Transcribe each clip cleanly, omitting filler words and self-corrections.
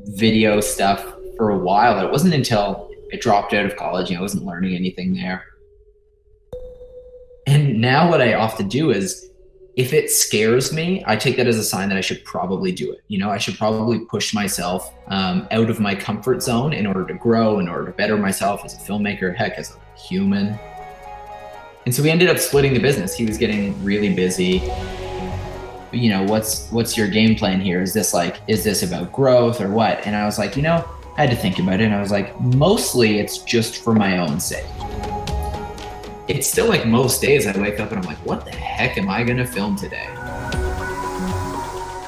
video stuff for a while. It wasn't until I dropped out of college, I wasn't learning anything there. And now what I often do is, if it scares me, I take that as a sign that I should probably do it. I should probably push myself out of my comfort zone in order to grow, in order to better myself as a filmmaker, heck, as a human. And so we ended up splitting the business. He was getting really busy. What's your game plan here? Is this about growth or what? And I was like, I had to think about it. And I was like, mostly it's just for my own sake. It's still like most days I wake up and I'm like, what the heck am I going to film today?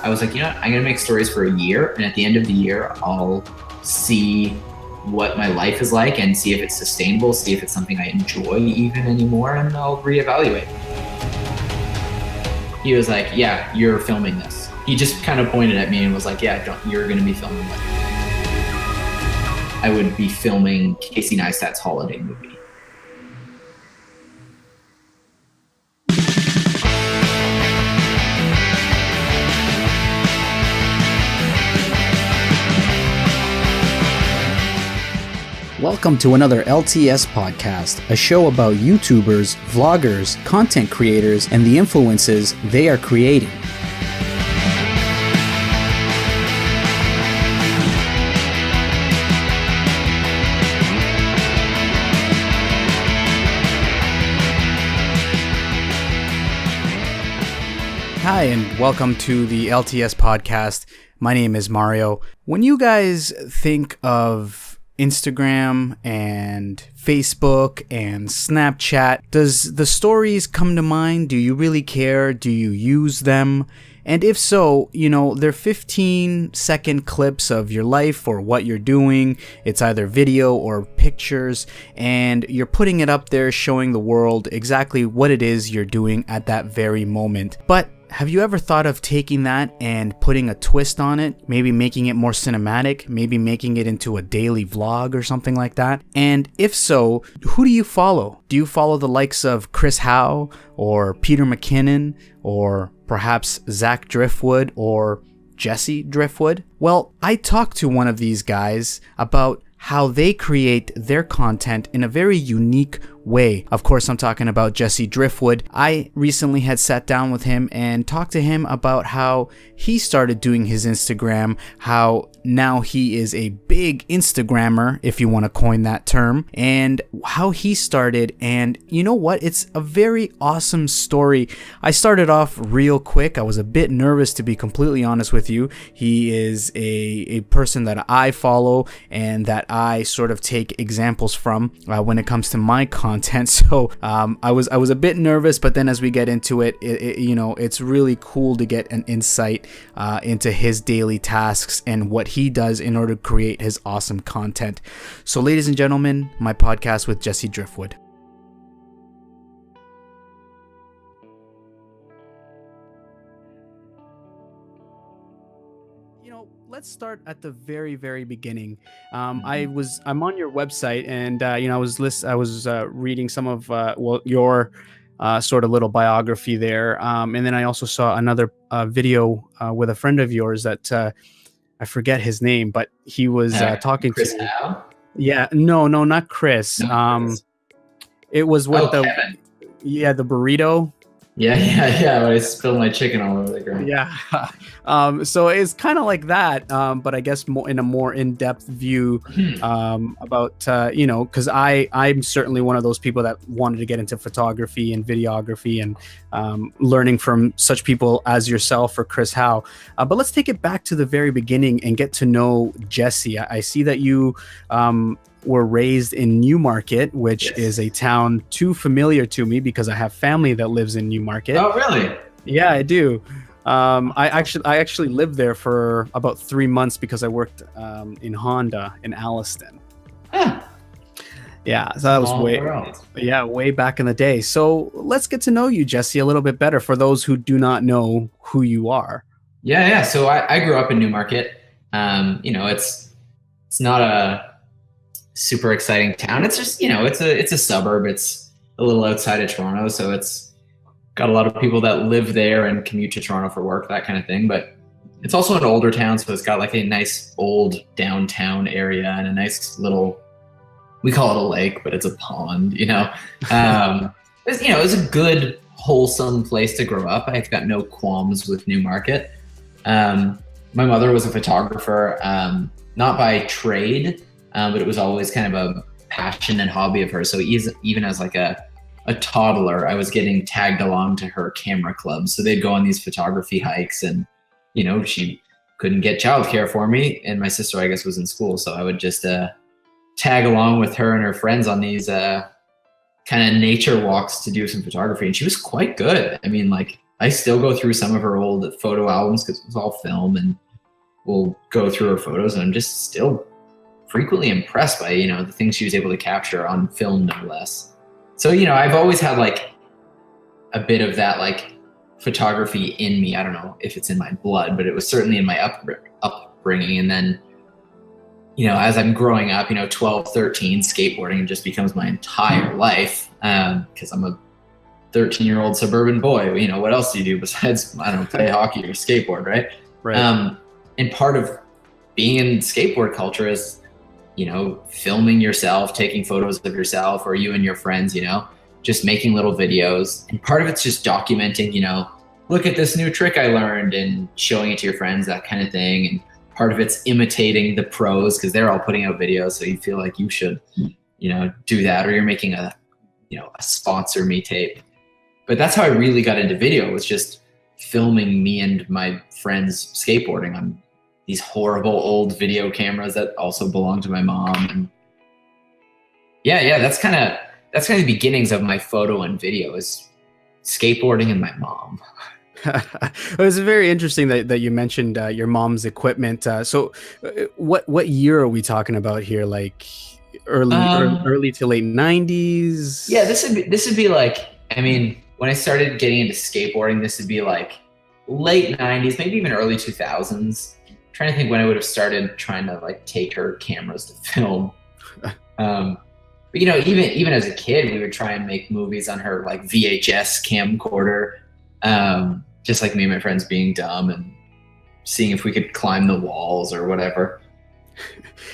I was like, I'm going to make stories for a year. And at the end of the year, I'll see what my life is like and see if it's sustainable, see if it's something I enjoy even anymore, and I'll reevaluate. He was like, yeah, you're filming this. He just kind of pointed at me and was like, yeah, you're going to be filming it. I would be filming Casey Neistat's holiday movie. Welcome to another LTS Podcast, a show about YouTubers, vloggers, content creators, and the influences they are creating. Hi, and welcome to the LTS Podcast. My name is Mario. When you guys think of Instagram and Facebook and Snapchat, does the stories come to mind? Do you really care? Do you use them? And if so, they're 15-second clips of your life or what you're doing. It's either video or pictures, and you're putting it up there showing the world exactly what it is you're doing at that very moment. But have you ever thought of taking that and putting a twist on it? Maybe making it more cinematic, maybe making it into a daily vlog or something like that? And if so, who do you follow? Do you follow the likes of Chris Howe or Peter McKinnon or perhaps Zach Driftwood or Jesse Driftwood? Well, I talked to one of these guys about how they create their content in a very unique way. Of course, I'm talking about Jesse Driftwood. I recently had sat down with him and talked to him about how he started doing his Instagram, how now he is a big Instagrammer, if you want to coin that term, and how he started. And you know what? It's a very awesome story. I started off real quick. I was a bit nervous, to be completely honest with you. He is a person that I follow and that I sort of take examples from when it comes to my content. So I was a bit nervous, but then as we get into it, it's really cool to get an insight into his daily tasks and what he does in order to create his awesome content. So ladies and gentlemen, my podcast with Jesse Driftwood. Let's start at the very, very beginning. I'm on your website, and I was reading some of your sort of little biography there, and then I also saw another video with a friend of yours that I forget his name, but he was talking Chris to. Howe? Yeah, no, not Chris. Chris. It was with Kevin. The burrito. Yeah. I spilled my chicken all over the ground. Yeah. So it's kind of like that, but I guess in a more in-depth view about, because I'm certainly one of those people that wanted to get into photography and videography and learning from such people as yourself or Chris Howe. But let's take it back to the very beginning and get to know Jesse. I see that you were raised in Newmarket, which is a town too familiar to me because I have family that lives in Newmarket. Oh, really? Yeah, I do. I actually lived there for about 3 months because I worked in Honda in Alliston. Yeah, so that was way back in the day. So let's get to know you, Jesse, a little bit better for those who do not know who you are. Yeah. So I grew up in Newmarket. It's not a super exciting town. It's just, it's a suburb. It's a little outside of Toronto, so it's got a lot of people that live there and commute to Toronto for work, that kind of thing. But It's also an older town, so it's got like a nice old downtown area and a nice little, we call it a lake, but it's a pond, it's a good, wholesome place to grow up. I've got no qualms with Newmarket. My mother was a photographer, not by trade, but it was always kind of a passion and hobby of hers. So even as like a toddler, I was getting tagged along to her camera club. So they'd go on these photography hikes, and she couldn't get childcare for me, and my sister, I guess, was in school. So I would just tag along with her and her friends on these kind of nature walks to do some photography. And she was quite good. I mean, like, I still go through some of her old photo albums because it was all film, and we'll go through her photos, and I'm just still frequently impressed by, the things she was able to capture on film, no less. So, I've always had like a bit of that, like, photography in me. I don't know if it's in my blood, but it was certainly in my upbringing. And then, as I'm growing up, 12, 13, skateboarding just becomes my entire life, because I'm a 13-year-old suburban boy. What else do you do besides, I don't know, play hockey or skateboard, right? Right. And part of being in skateboard culture is, filming yourself, taking photos of yourself or you and your friends, just making little videos. And part of it's just documenting, look at this new trick I learned, and showing it to your friends, that kind of thing. And part of it's imitating the pros because they're all putting out videos. So you feel like you should, do that, or you're making a sponsor me tape. But that's how I really got into video, was just filming me and my friends skateboarding on these horrible old video cameras that also belong to my mom. And that's kind of the beginnings of my photo and video, is skateboarding and my mom. It was very interesting that you mentioned your mom's equipment. So what year are we talking about here? Like early to late 90s? Yeah, this would be like, I mean, when I started getting into skateboarding, this would be like late 90s, maybe even early 2000s. I'm trying to think when I would have started trying to like take her cameras to film. But even as a kid, we would try and make movies on her like VHS camcorder, just like me and my friends being dumb and seeing if we could climb the walls or whatever.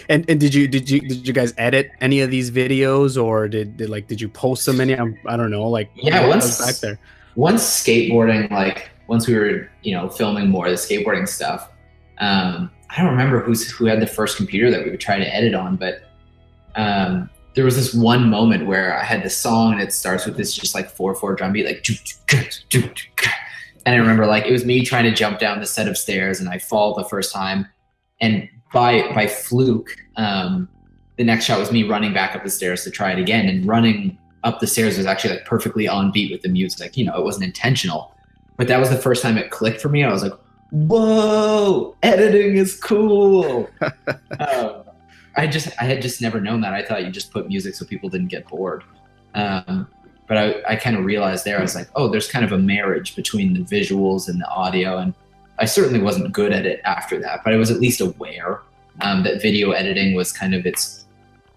And did you guys edit any of these videos, or did you post them any? I don't know, like, yeah, once back there. Once skateboarding, like once we were filming more of the skateboarding stuff, I don't remember who had the first computer that we would try to edit on, but there was this one moment where I had this song and it starts with this just like 4/4 drum beat, like, and I remember like it was me trying to jump down the set of stairs, and I fall the first time, and by fluke, the next shot was me running back up the stairs to try it again, and running up the stairs was actually like perfectly on beat with the music. It wasn't intentional, but that was the first time it clicked for me. I was like, whoa, editing is cool. I had just never known that. I thought you just put music so people didn't get bored. But I kind of realized there, I was like, oh, there's kind of a marriage between the visuals and the audio. And I certainly wasn't good at it after that, but I was at least aware that video editing was kind of its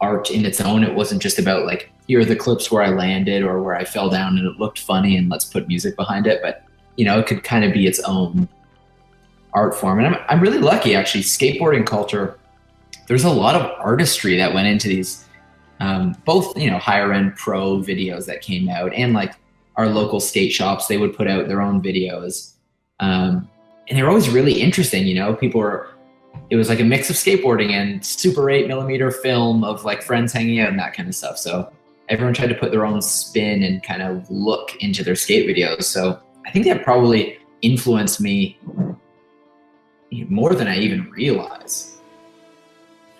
art in its own. It wasn't just about like, here are the clips where I landed or where I fell down and it looked funny and let's put music behind it. But, it could kind of be its own art form. And I'm really lucky, actually. Skateboarding culture, there's a lot of artistry that went into these, both, higher end pro videos that came out, and like our local skate shops, they would put out their own videos. And they were always really interesting. It was like a mix of skateboarding and Super 8mm film of like friends hanging out and that kind of stuff. So everyone tried to put their own spin and kind of look into their skate videos. So I think that probably influenced me more than I even realized.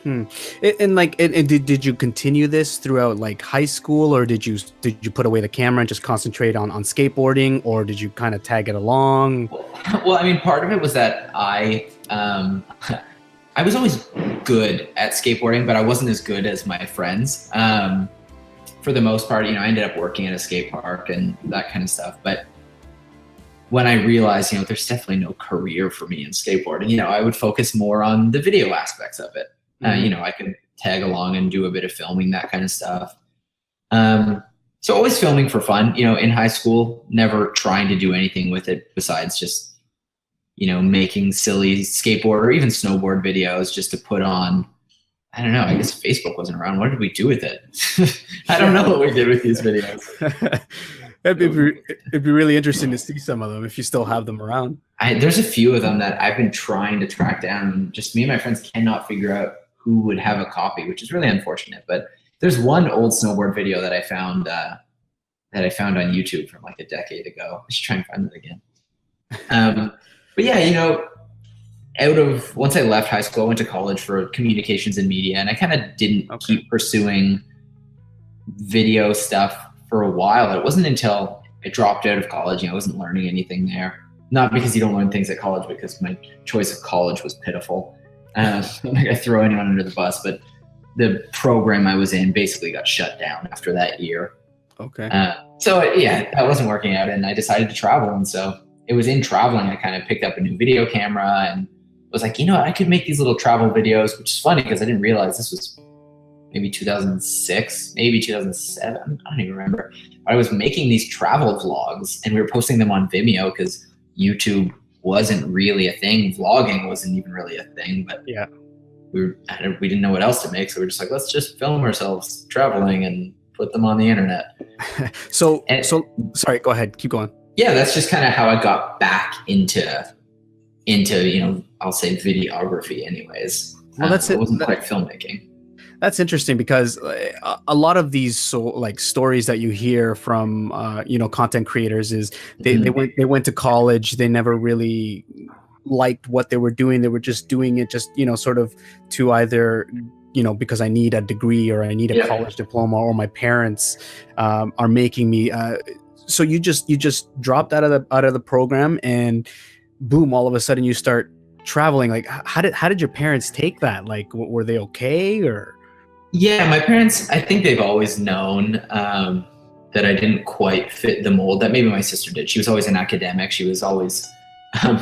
And did you continue this throughout like high school, or did you put away the camera and just concentrate on skateboarding, or did you kind of tag it along? Well, I mean, part of it was that I was always good at skateboarding, but I wasn't as good as my friends. For the most part, I ended up working at a skate park and that kind of stuff. But when I realized, there's definitely no career for me in skateboarding, I would focus more on the video aspects of it. I could tag along and do a bit of filming, that kind of stuff. So always filming for fun, in high school, never trying to do anything with it besides just making silly skateboard or even snowboard videos just to put on. I don't know. I guess Facebook wasn't around. What did we do with it? I don't know what we did with these videos. It'd be really interesting to see some of them if you still have them around. There's a few of them that I've been trying to track down. Just me and my friends cannot figure out who would have a copy, which is really unfortunate. But there's one old snowboard video that I found on YouTube from like a decade ago. I should try and find it again. But yeah, once I left high school, I went to college for communications and media, and I kind of didn't keep pursuing video stuff for a while. It wasn't until I dropped out of college, I wasn't learning anything there. Not because you don't learn things at college, because my choice of college was pitiful. I'm not going to throw anyone under the bus, but the program I was in basically got shut down after that year. Okay. So yeah, that wasn't working out, and I decided to travel. And so it was in traveling, I kind of picked up a new video camera and was like, I could make these little travel videos, which is funny because I didn't realize this was maybe 2006, maybe 2007. I don't even remember. But I was making these travel vlogs, and we were posting them on Vimeo because YouTube wasn't really a thing. Vlogging wasn't even really a thing, but yeah, we didn't know what else to make. So we're just like, let's just film ourselves traveling and put them on the internet. So sorry, go ahead. Keep going. Yeah, that's just kind of how I got back into I'll say videography anyways. Well, that's it. It wasn't quite filmmaking. That's interesting because a lot of these stories that you hear from content creators is they went to college, they never really liked what they were doing, they were just doing it just sort of to either because I need a degree or I need a college diploma, or my parents are making me. So you just dropped out of the program, and boom, all of a sudden you start traveling. Like, how did your parents take that? Like, were they okay, or? Yeah, my parents, I think they've always known that I didn't quite fit the mold that maybe my sister did. She was always an academic. She was always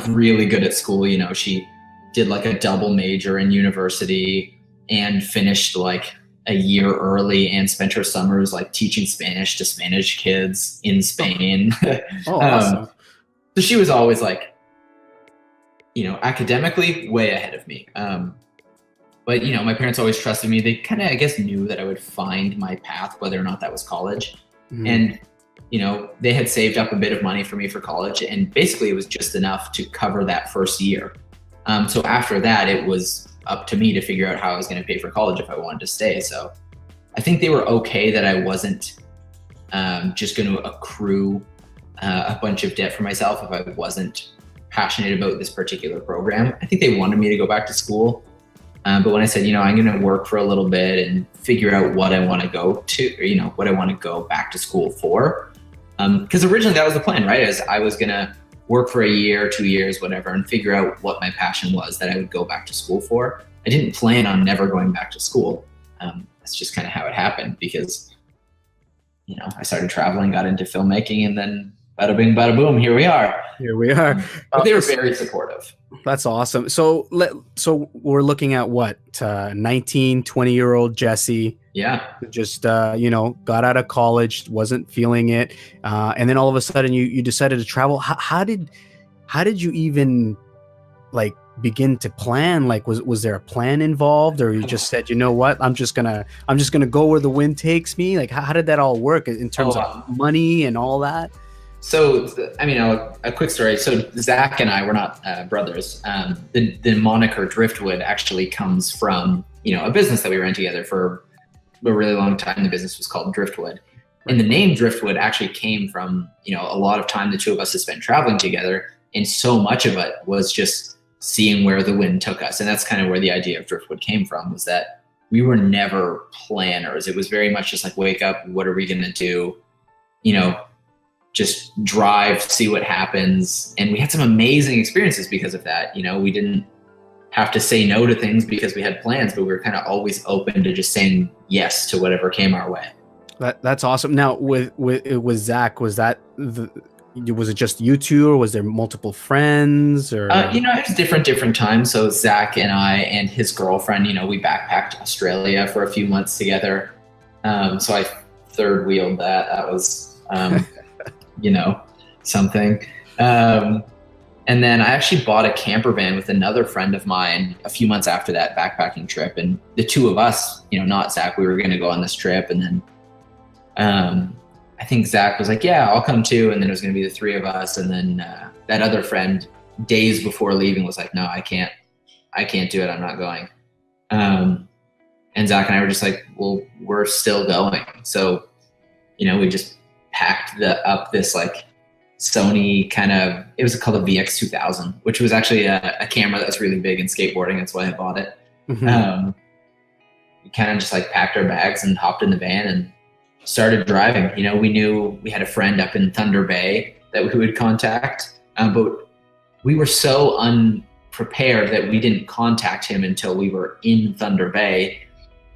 really good at school. She did like a double major in university and finished like a year early and spent her summers like teaching Spanish to Spanish kids in Spain. Oh, awesome. So she was always like, academically way ahead of me. But my parents always trusted me. They kind of, I guess, knew that I would find my path, whether or not that was college. Mm-hmm. And, they had saved up a bit of money for me for college, and basically it was just enough to cover that first year. So after that, it was up to me to figure out how I was going to pay for college if I wanted to stay. So I think they were okay that I wasn't just going to accrue a bunch of debt for myself if I wasn't passionate about this particular program. I think they wanted me to go back to school. But when I said, I'm going to work for a little bit and figure out what I want to go to, or, what I want to go back to school for. Because originally that was the plan, right? I was going to work for a year, 2 years, whatever, and figure out what my passion was that I would go back to school for. I didn't plan on never going back to school. That's just kind of how it happened because, I started traveling, got into filmmaking, and then bada bing, bada boom, here we are. But they were very supportive. That's awesome. So we're looking at what, 19, 20-year-old Jesse. Yeah. Just, got out of college, wasn't feeling it. And then all of a sudden you decided to travel. How did you even like begin to plan? Like, was there a plan involved, or you just said, you know what, I'm just gonna go where the wind takes me? Like, how did that all work in terms of money and all that? So, a quick story. So Zach and I were not brothers. The moniker Driftwood actually comes from, a business that we ran together for a really long time. The business was called Driftwood. And the name Driftwood actually came from, a lot of time the two of us had spent traveling together. And so much of it was just seeing where the wind took us. And that's kind of where the idea of Driftwood came from, was that we were never planners. It was very much just like, wake up, what are we going to do? Just drive, see what happens. And we had some amazing experiences because of that. We didn't have to say no to things because we had plans, but we were kind of always open to just saying yes to whatever came our way. That's awesome. Now with Zach, was it just you two, or was there multiple friends, or? It was different times. So Zach and I and his girlfriend, we backpacked Australia for a few months together. So I third wheeled that. That was, something. And then I actually bought a camper van with another friend of mine a few months after that backpacking trip. And the two of us, not Zach, we were going to go on this trip. And then I think Zach was like, yeah, I'll come too. And then it was going to be the three of us. And then that other friend, days before leaving, was like, no, I can't do it. I'm not going. And Zach and I were just like, well, we're still going. So, we just packed up this like Sony it was called a VX2000, which was actually a camera that's really big in skateboarding. That's why I bought it. Mm-hmm. We kind of just like packed our bags and hopped in the van and started driving. We knew we had a friend up in Thunder Bay that we would contact, but we were so unprepared that we didn't contact him until we were in Thunder Bay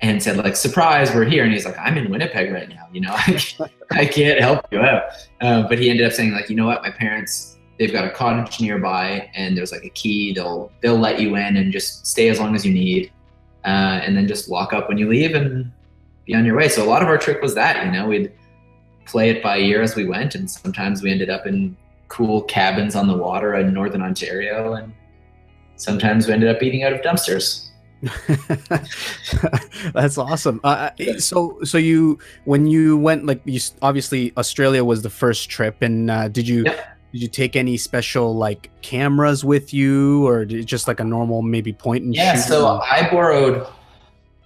and said like, surprise, we're here. And he's like, I'm in Winnipeg right now. I can't help you out. But he ended up saying like, you know what, my parents, they've got a cottage nearby and there's like a key. They'll let you in and just stay as long as you need. And then just lock up when you leave and be on your way. So a lot of our trip was that, we'd play it by ear as we went. And sometimes we ended up in cool cabins on the water in Northern Ontario. And sometimes we ended up eating out of dumpsters. That's awesome. So you, when you went, like, you obviously Australia was the first trip, and did you take any special like cameras with you, or just like a normal maybe point and shoot? So I borrowed,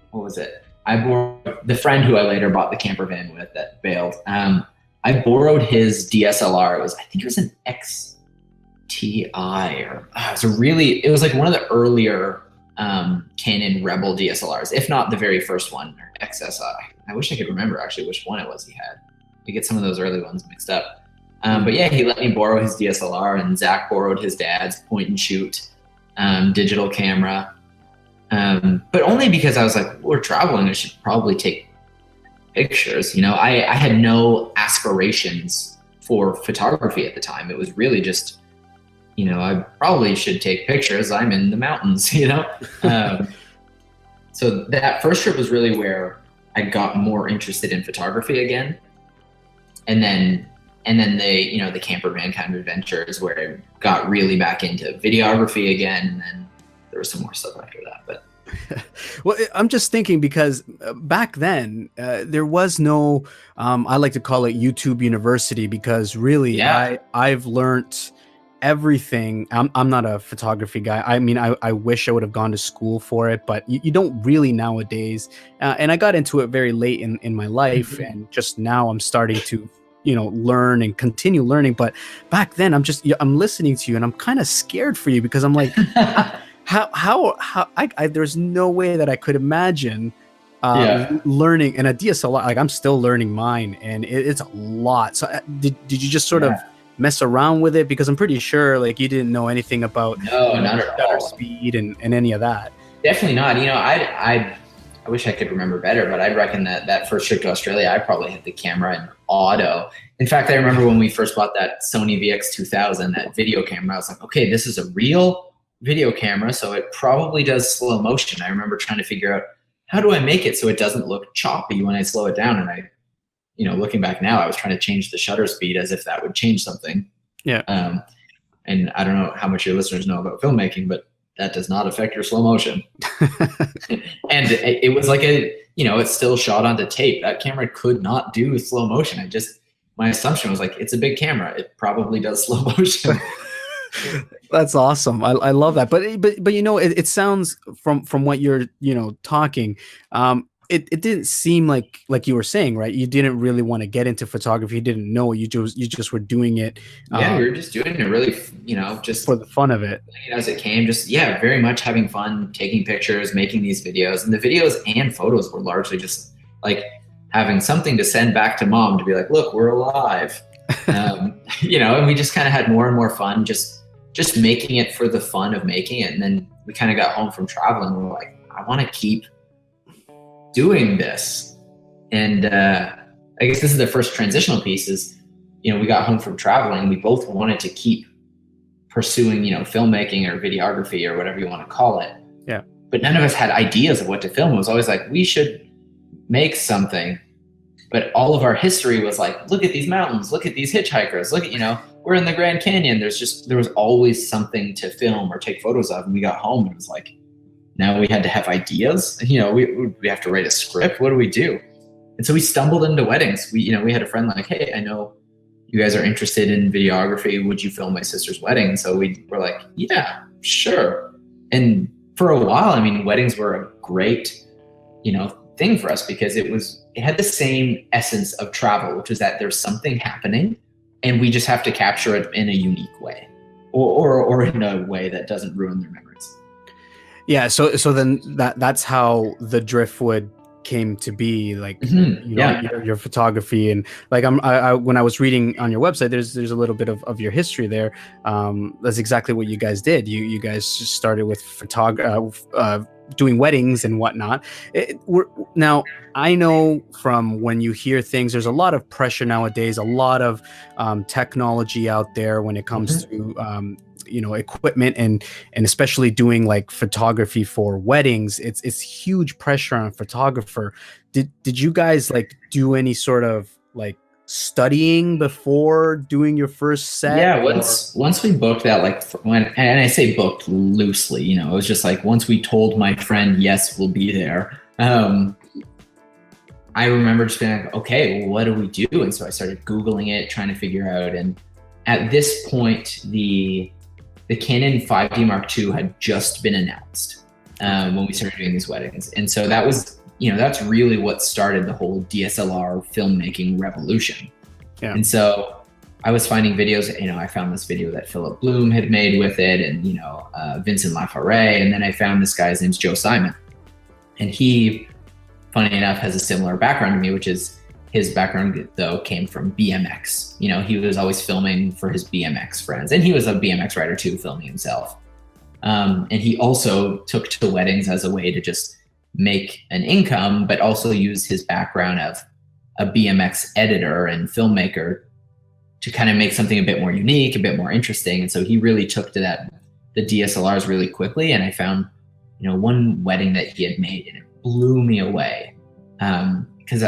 what was it? I borrowed the friend who I later bought the camper van with that bailed. I borrowed his DSLR. I think it was an XTI, or it was like one of the earlier Canon Rebel DSLRs, if not the very first one, or XSI. I wish I could remember actually which one it was he had. I get some of those early ones mixed up. But yeah, he let me borrow his DSLR, and Zach borrowed his dad's point and shoot digital camera. But only because I was like, we're traveling, I should probably take pictures. I had no aspirations for photography at the time. It was really just, I probably should take pictures. I'm in the mountains, So that first trip was really where I got more interested in photography again. And then the camper van kind of adventures where I got really back into videography again. And then there was some more stuff after that, but. Well, I'm just thinking because back then there was no, I like to call it YouTube University, because really I've learned everything. I'm not a photography guy. I mean, I wish I would have gone to school for it, but you don't really nowadays. And I got into it very late in my life, and just now I'm starting to, learn and continue learning. But back then I'm listening to you and I'm kind of scared for you, because I'm like, how there's no way that I could imagine learning in a DSLR. Like, I'm still learning mine, and it's a lot. So did you just sort of mess around with it? Because I'm pretty sure like you didn't know anything about not at shutter all. speed and any of that. Definitely not. I wish I could remember better, but I'd reckon that first trip to Australia, I probably had the camera in auto. In fact, I remember when we first bought that Sony VX2000, that video camera, I was like, okay, this is a real video camera, so it probably does slow motion. I remember trying to figure out, how do I make it so it doesn't look choppy when I slow it down? And I, looking back now, I was trying to change the shutter speed as if that would change something. Yeah. And I don't know how much your listeners know about filmmaking, but that does not affect your slow motion. And it was like it's still shot onto tape. That camera could not do slow motion. My assumption was like, it's a big camera, it probably does slow motion. That's awesome. I love that. But it sounds from what you're talking, it didn't seem like you were saying, right? You didn't really want to get into photography. You didn't know. You just were doing it. Yeah, we were just doing it really, just for the fun of it. As it came, just very much having fun, taking pictures, making these videos, and the videos and photos were largely just like having something to send back to mom to be like, look, we're alive. And we just kind of had more and more fun, just making it for the fun of making it. And then we kind of got home from traveling. We were like, I want to keep doing this. And I guess this is the first transitional piece is, we got home from traveling. We both wanted to keep pursuing, filmmaking or videography or whatever you want to call it. Yeah. But none of us had ideas of what to film. It was always like, we should make something, But all of our history was like, look at these mountains, look at these hitchhikers, look at, we're in the Grand Canyon. There was always something to film or take photos of. And we got home and it was like, now we had to have ideas. We have to write a script. What do we do? And so we stumbled into weddings. We had a friend like, hey, I know you guys are interested in videography. Would you film my sister's wedding? And so we were like, yeah, sure. And for a while, I mean, weddings were a great, thing for us because it had the same essence of travel, which is that there's something happening and we just have to capture it in a unique way or in a way that doesn't ruin their memories. Yeah. So then that's how the Driftwood came to be, like, your photography. And like, I when I was reading on your website, there's a little bit of your history there. That's exactly what you guys did. You guys just started with doing weddings and whatnot. Now, I know from when you hear things, there's a lot of pressure nowadays, a lot of technology out there when it comes to equipment and especially doing like photography for weddings. It's huge pressure on a photographer. Did you guys like do any sort of like studying before doing your first set? Yeah, once we booked that, like and I say booked loosely, it was just like once we told my friend, yes, we'll be there. I remember just being like, okay, well, what do we do? And so I started Googling it, trying to figure out. And at this point, the Canon 5D Mark II had just been announced when we started doing these weddings. And so that was, that's really what started the whole DSLR filmmaking revolution. Yeah. And so I was finding videos, I found this video that Philip Bloom had made with it and, Vincent Laforet. And then I found this guy's name's Joe Simon. And he, funny enough, has a similar background to me, which is his background, though, came from BMX. He was always filming for his BMX friends. And he was a BMX rider, too, filming himself. And he also took to weddings as a way to just make an income, but also use his background of a BMX editor and filmmaker to kind of make something a bit more unique, a bit more interesting. And so he really took to the DSLRs really quickly. And I found, one wedding that he had made, and it blew me away. Because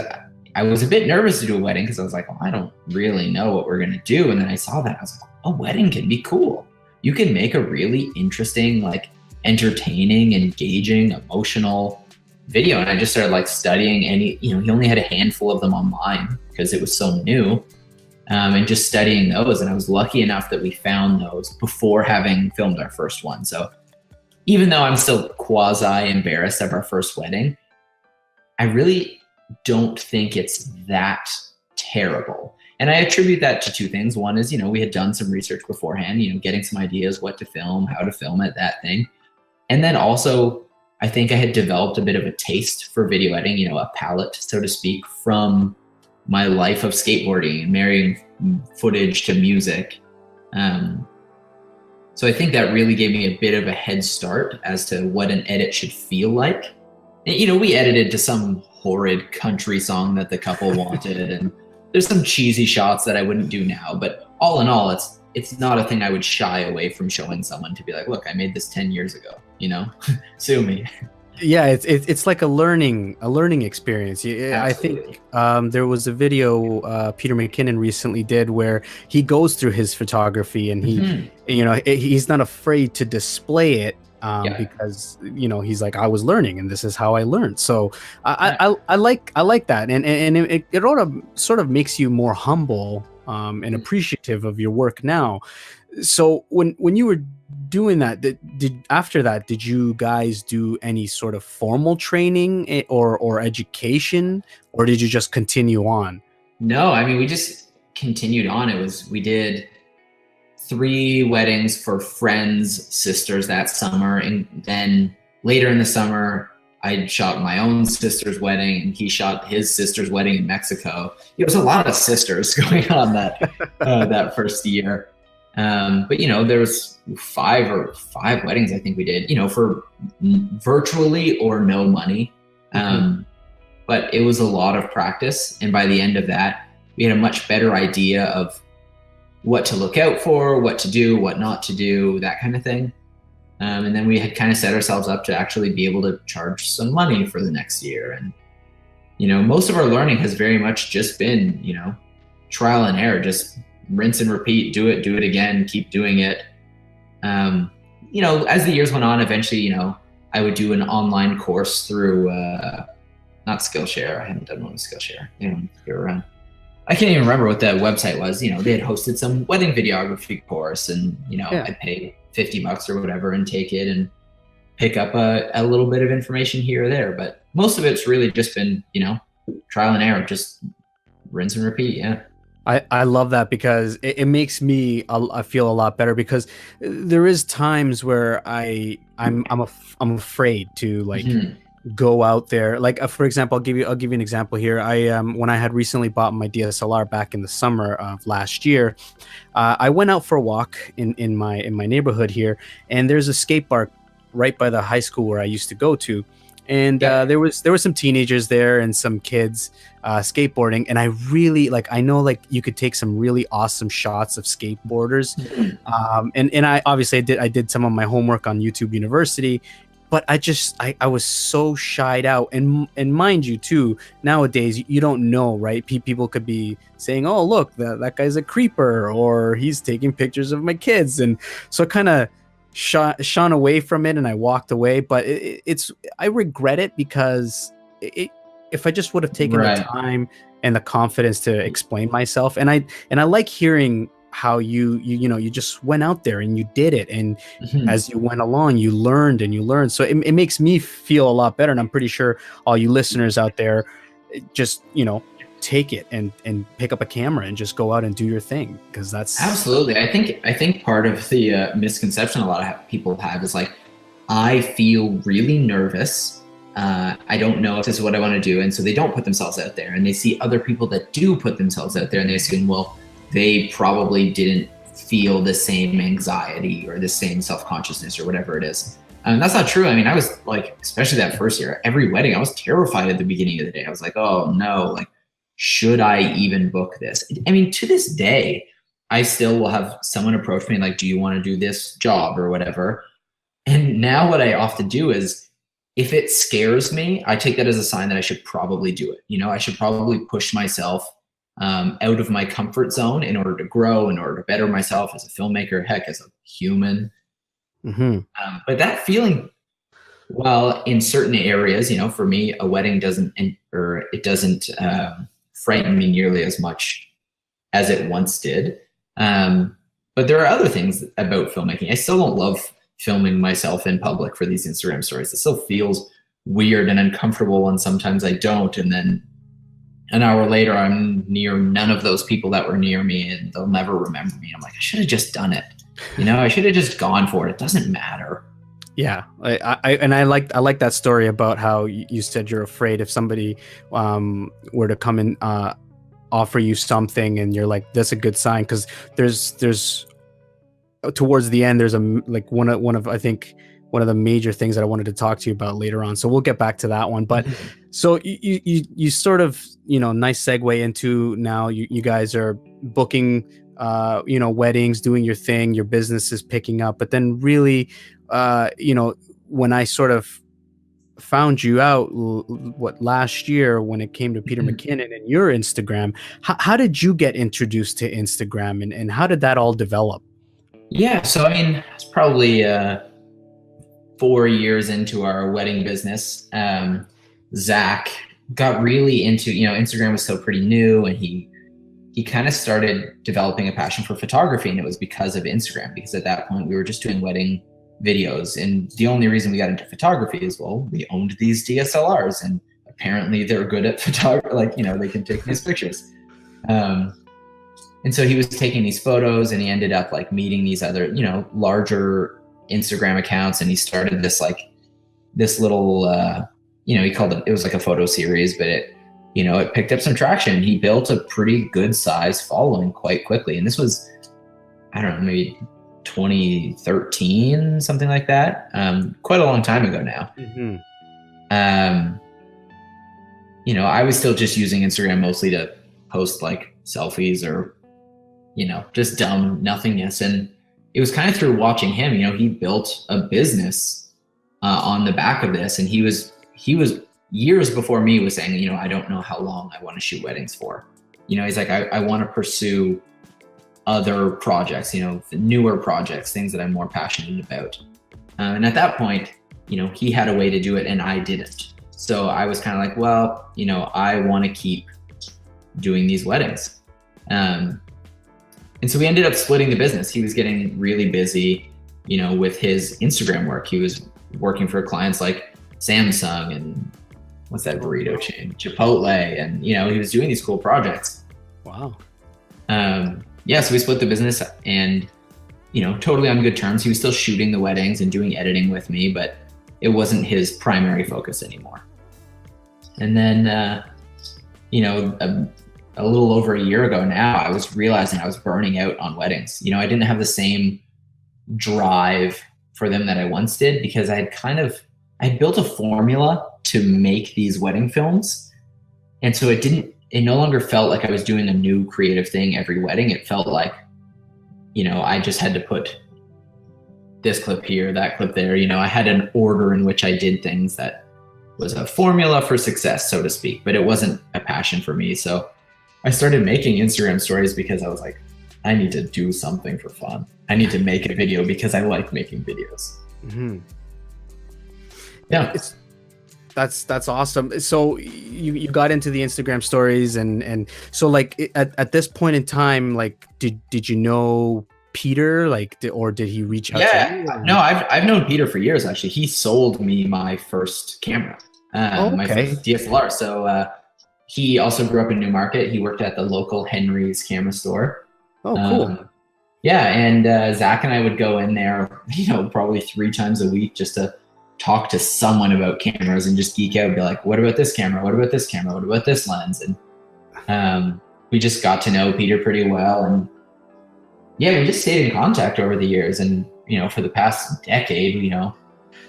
I was a bit nervous to do a wedding because I was like, well, I don't really know what we're going to do. And then I saw that. I was like, a wedding can be cool. You can make a really interesting, like entertaining, engaging, emotional video. And I just started like studying, and he only had a handful of them online because it was so new, and just studying those. And I was lucky enough that we found those before having filmed our first one. So even though I'm still quasi embarrassed of our first wedding, I really don't think it's that terrible. And I attribute that to two things. One is, we had done some research beforehand, getting some ideas, what to film, how to film it, that thing. And then also, I think I had developed a bit of a taste for video editing, a palette, so to speak, from my life of skateboarding and marrying footage to music. So I think that really gave me a bit of a head start as to what an edit should feel like. And, we edited to some horrid country song that the couple wanted, and there's some cheesy shots that I wouldn't do now. But all in all, it's not a thing I would shy away from showing someone to be like, look, I made this 10 years ago, sue me. Yeah, it's like a learning experience. I think there was a video Peter McKinnon recently did where he goes through his photography and he, he's not afraid to display it because he's like, I was learning and this is how I learned. So I like that, and it sort of makes you more humble and appreciative of your work now. So when you were doing that, did you guys do any sort of formal training or education, or did you just continue on? No, I mean, we just continued on. We did 3 weddings for friends' sisters that summer, and then later in the summer I shot my own sister's wedding, and he shot his sister's wedding in Mexico. It was a lot of sisters going on that first year. But there was 5 weddings I think we did, for virtually or no money. But it was a lot of practice. And by the end of that, we had a much better idea of what to look out for, what to do, what not to do, that kind of thing. And then we had kind of set ourselves up to actually be able to charge some money for the next year. And most of our learning has very much just been, trial and error, just rinse and repeat, do it again, keep doing it. As the years went on, eventually, I would do an online course through, not Skillshare. I haven't done one with Skillshare. I can't even remember what the website was. They had hosted some wedding videography course, and, I'd pay $50 or whatever and take it and pick up a little bit of information here or there. But most of it's really just been, trial and error, just rinse and repeat. Yeah. I love that, because it makes me I feel a lot better, because there is times where I'm afraid to go out there. Like, for example, I'll give you an example here. When I had recently bought my DSLR back in the summer of last year, I went out for a walk in my neighborhood here, and there's a skate park right by the high school where I used to go to. And there were some teenagers there and some kids skateboarding, and I really I know you could take some really awesome shots of skateboarders. And I obviously I did some of my homework on YouTube University, but I was so shied out. And mind you too, nowadays you don't know, right? People could be saying, oh, look, that guy's a creeper, or he's taking pictures of my kids. And so I kind of shone away from it, and I walked away. But I regret it, because if I just would have taken the time and the confidence to explain myself, and I like hearing how you just went out there and you did it, and as you went along you learned. So it makes me feel a lot better, and I'm pretty sure all you listeners out there just take it and pick up a camera and just go out and do your thing, because that's absolutely. I think part of the misconception a lot of people have is I feel really nervous. I don't know if this is what I want to do, and so they don't put themselves out there, and they see other people that do put themselves out there, and they assume, well, they probably didn't feel the same anxiety or the same self-consciousness or whatever it is. That's not true. I mean, I was especially that first year, every wedding, I was terrified at the beginning of the day. I was like, oh no, should I even book this? I mean, to this day, I still will have someone approach me do you want to do this job or whatever? And now what I often do is, if it scares me, I take that as a sign that I should probably do it. I should probably push myself out of my comfort zone in order to grow, in order to better myself as a filmmaker, heck, as a human. But that feeling, well, in certain areas, for me, a wedding doesn't frighten me nearly as much as it once did. But there are other things about filmmaking. I still don't love filming myself in public for these Instagram stories. It still feels weird and uncomfortable, and sometimes I don't. And then an hour later, I'm near none of those people that were near me, and they'll never remember me. I'm like, I should have just done it. I should have just gone for it. It doesn't matter. Yeah, I like that story about how you said you're afraid if somebody were to come and offer you something, and you're like, that's a good sign, because there's towards the end, there's one of the major things that I wanted to talk to you about later on. So we'll get back to that one. But so you sort of, nice segue into now you guys are booking, weddings, doing your thing, your business is picking up. But then really, when I sort of found you out, last year when it came to Peter McKinnon and your Instagram, how did you get introduced to Instagram, and how did that all develop? Yeah, so I mean, it's probably 4 years into our wedding business. Zach got really into, Instagram was still pretty new, and he kind of started developing a passion for photography, and it was because of Instagram, because at that point we were just doing wedding videos, and the only reason we got into photography is, well, we owned these DSLRs, and apparently they're good at photography, they can take nice pictures. And so he was taking these photos, and he ended up meeting these other, larger Instagram accounts, and he started this little, he called it was a photo series, but it picked up some traction. He built a pretty good size following quite quickly. And this was, I don't know, maybe 2013, something like that. Quite a long time ago now. I was still just using Instagram mostly to post selfies or, just dumb nothingness. And it was kind of through watching him, he built a business on the back of this, and he was years before me was saying, you know, I don't know how long I want to shoot weddings for. You know, he's like, I want to pursue other projects, you know, newer projects, things that I'm more passionate about. And at that point, you know, he had a way to do it and I didn't. So I was kind of like, well, you know, I want to keep doing these weddings. And so we ended up splitting the business. He was getting really busy, you know, with his Instagram work. He was working for clients like Samsung and what's that burrito chain? Chipotle. And, you know, he was doing these cool projects. Wow. Yeah, so we split the business and, you know, totally on good terms. He was still shooting the weddings and doing editing with me, but it wasn't his primary focus anymore. And then, you know, a little over a year ago now, I was realizing I was burning out on weddings. You know, I didn't have the same drive for them that I once did because I had built a formula to make these wedding films. And so it no longer felt like I was doing a new creative thing every wedding. It felt like, you know, I just had to put this clip here, that clip there. You know, I had an order in which I did things that was a formula for success, so to speak, but it wasn't a passion for me. So I started making Instagram stories because I was like, I need to do something for fun. I need to make a video because I like making videos. Mm-hmm. Yeah. That's awesome. So you got into the Instagram stories and so like at this point in time, like did you know Peter, like, or did he reach out to you? No, I've known Peter for years, actually. He sold me my first camera, my first DSLR. So he also grew up in Newmarket. He worked at the local Henry's camera store. Oh, cool. Yeah, and Zach and I would go in there, you know, probably 3 times a week just to talk to someone about cameras and just geek out and be like, what about this camera? What about this camera? What about this lens? And we just got to know Peter pretty well. And yeah, we just stayed in contact over the years. And, you know, for the past decade, you know,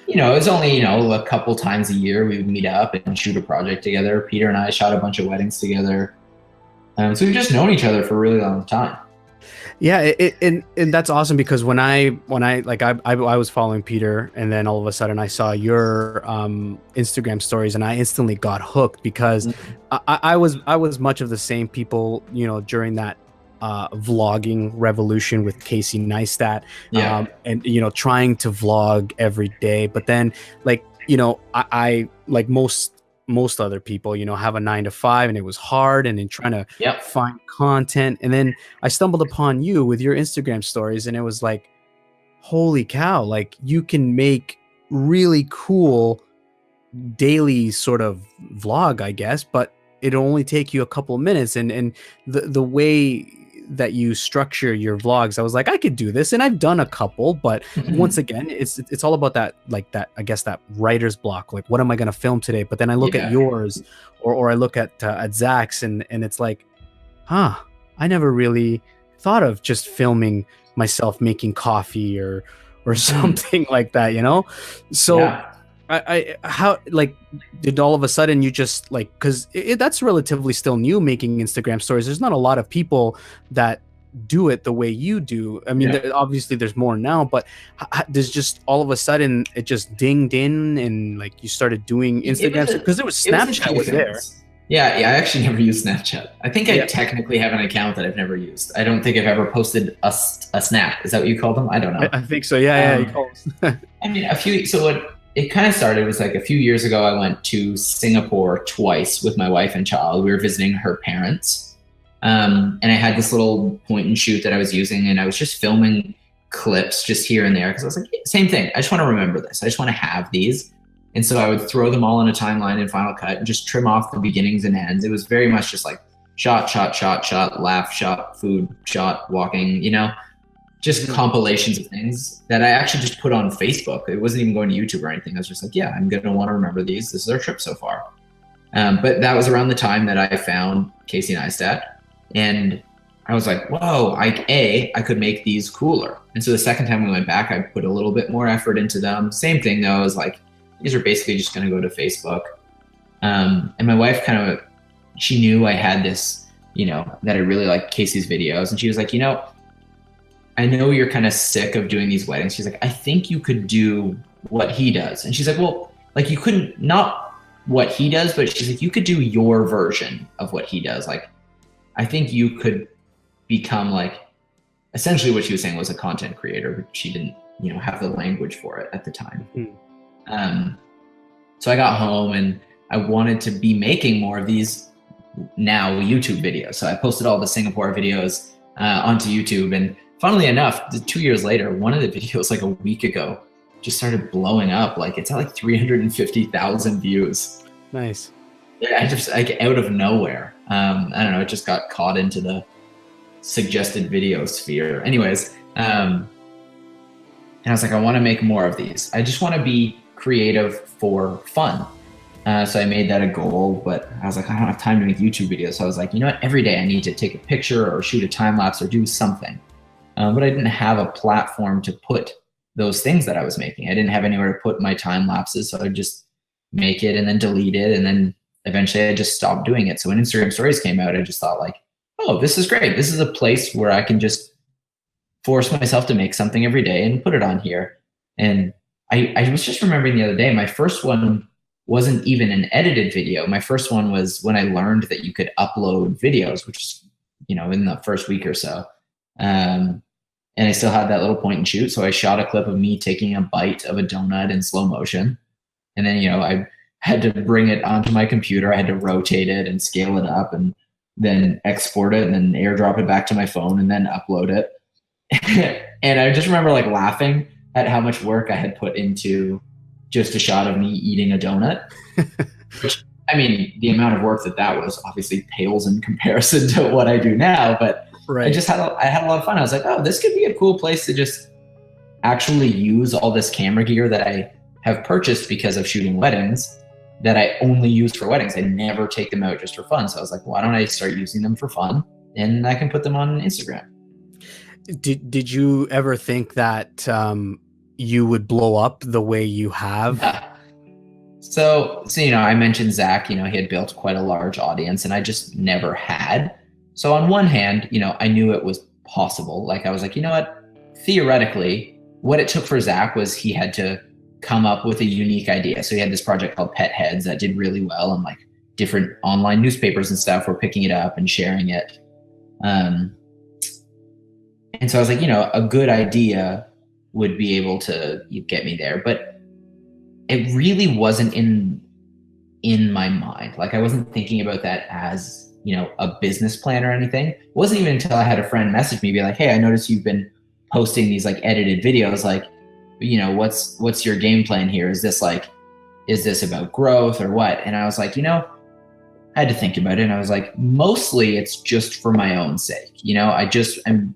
it was only, you know, a couple times a year we would meet up and shoot a project together. Peter and I shot a bunch of weddings together. So we've just known each other for a really long time. Yeah, and that's awesome because when I was following Peter and then all of a sudden I saw your Instagram stories and I instantly got hooked because I was much of the same people, you know, during that vlogging revolution with Casey Neistat, and you know, trying to vlog every day, but then like, you know, I like most other people, you know, have a 9-to-5 and it was hard and then trying to find content. And then I stumbled upon you with your Instagram stories and it was like, holy cow, like you can make really cool daily sort of vlog, I guess, but it'll only take you a couple of minutes. And the way that you structure your vlogs, I was like, I could do this, and I've done a couple, but once again, it's all about that, like that, I guess, that writer's block. Like, what am I going to film today? But then I look at yours, or I look at Zach's, and it's like, I never really thought of just filming myself making coffee or something like that, you know? So how, like, did all of a sudden you just like, because that's relatively still new, making Instagram stories. There's not a lot of people that do it the way you do. I mean, obviously there's more now, but there's just all of a sudden it just dinged in and like you started doing Instagram because there was Snapchat was there. Yeah, I actually never used Snapchat. I think I technically have an account that I've never used. I don't think I've ever posted a snap. Is that what you call them? I don't know. I think so. Yeah, you call them. I mean, it kind of started was like a few years ago. I went to Singapore twice with my wife and child. We were visiting her parents. And I had this little point and shoot that I was using, and I was just filming clips just here and there because I was like, same thing. I just want to remember this. I just want to have these. And so I would throw them all in a timeline in Final Cut and just trim off the beginnings and ends. It was very much just like shot, laugh, shot, food, shot, walking, you know, just compilations of things that I actually just put on Facebook. It wasn't even going to YouTube or anything. I was just like, yeah, I'm going to want to remember these. This is our trip so far. But that was around the time that I found Casey Neistat. And I was like, whoa, I could make these cooler. And so the second time we went back, I put a little bit more effort into them. Same thing though, is like, these are basically just going to go to Facebook. And my wife she knew I had this, you know, that I really liked Casey's videos. And she was like, you know, I know you're kind of sick of doing these weddings. She's like, I think you could do what he does. And she's like, well, like you couldn't not what he does, but she's like, you could do your version of what he does. Like, I think you could become like, essentially what she was saying was a content creator, but she didn't, have the language for it at the time. So I got home and I wanted to be making more of these now YouTube videos. So I posted all the Singapore videos onto YouTube, and funnily enough, 2 years later, one of the videos like a week ago just started blowing up. Like it's at like 350,000 views. Nice. I just like out of nowhere. I don't know. It just got caught into the suggested video sphere. Anyways, and I was like, I want to make more of these. I just want to be creative for fun. So I made that a goal, but I was like, I don't have time to make YouTube videos. So I was like, you know what? Every day I need to take a picture or shoot a time lapse or do something. But I didn't have a platform to put those things that I was making. I didn't have anywhere to put my time lapses. So I'd just make it and then delete it. And then eventually I just stopped doing it. So when Instagram stories came out, I just thought like, oh, this is great. This is a place where I can just force myself to make something every day and put it on here. And I was just remembering the other day, my first one wasn't even an edited video. My first one was when I learned that you could upload videos, which is, in the first week or so. And I still had that little point and shoot. So I shot a clip of me taking a bite of a donut in slow motion. And then, I had to bring it onto my computer. I had to rotate it and scale it up and then export it and then airdrop it back to my phone and then upload it. And I just remember like laughing at how much work I had put into just a shot of me eating a donut. Which, I mean, the amount of work that was obviously pales in comparison to what I do now, but right. I had a lot of fun. I was like, oh, this could be a cool place to just actually use all this camera gear that I have purchased because of shooting weddings that I only use for weddings. I never take them out just for fun. So I was like, why don't I start using them for fun? And I can put them on Instagram. Did you ever think that you would blow up the way you have? So I mentioned Zach, he had built quite a large audience and I just never had. So on one hand, I knew it was possible. Like I was like, you know what? Theoretically, what it took for Zach was he had to come up with a unique idea. So he had this project called Pet Heads that did really well, and like different online newspapers and stuff were picking it up and sharing it. And so I was like, a good idea would be able to get me there, but it really wasn't in my mind. Like I wasn't thinking about that as, a business plan or anything. It wasn't even until I had a friend message me, be like, hey, I noticed you've been posting these like edited videos. Like, what's your game plan here? Is this about growth or what? And I was like, I had to think about it. And I was like, mostly it's just for my own sake. I'm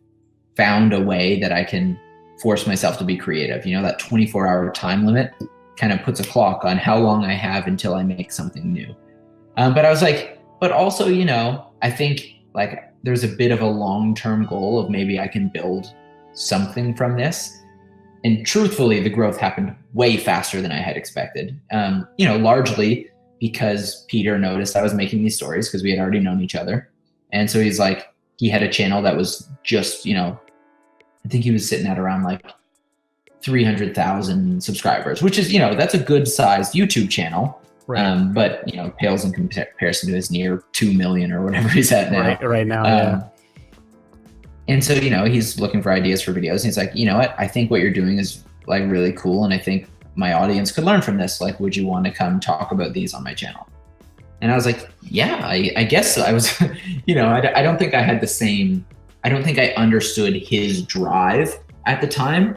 found a way that I can force myself to be creative. That 24-hour time limit kind of puts a clock on how long I have until I make something new. But I was like, but also, I think like there's a bit of a long-term goal of maybe I can build something from this. And truthfully, the growth happened way faster than I had expected. Largely because Peter noticed I was making these stories because we had already known each other. And so he's like, he had a channel that was just, I think he was sitting at around like 300,000 subscribers, which is, that's a good sized YouTube channel. Right. But, pales in comparison to his near 2 million or whatever he's at now. Right now. Yeah. And so, he's looking for ideas for videos. And he's like, you know what? I think what you're doing is like really cool. And I think my audience could learn from this. Like, would you want to come talk about these on my channel? And I was like, yeah, I guess so. I was, I don't think I had I don't think I understood his drive at the time.